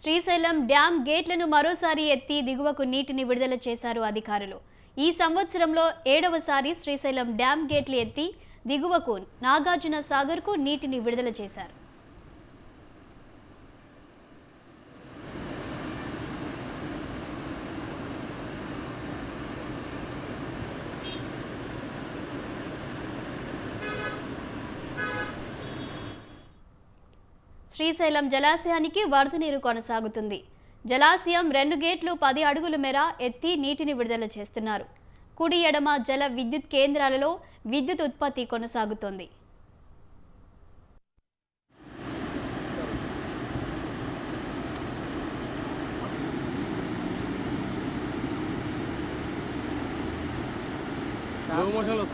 Srisailam dam గేట్లను మరోసారి ఎత్తి దిగువకు నీటిని విడుదల చేశారు అధికారులు. ఈ సంవత్సరంలో 7వసారి శ్రీశైలం డ్యాం గేట్లు ఎత్తి దిగువకు నాగార్జున సాగర్కు నీటిని విడుదల చేశారు. శ్రీశైలం జలాశయానికి వరద నీరు కొనసాగుతుంది. జలాశయం 2 గేట్లు 10 అడుగుల మేర ఎత్తి నీటిని విడుదల చేస్తున్నారు. కుడి ఎడమ జల విద్యుత్ కేంద్రాలలో విద్యుత్ ఉత్పత్తి కొనసాగుతోంది. స్లో మోషన్లో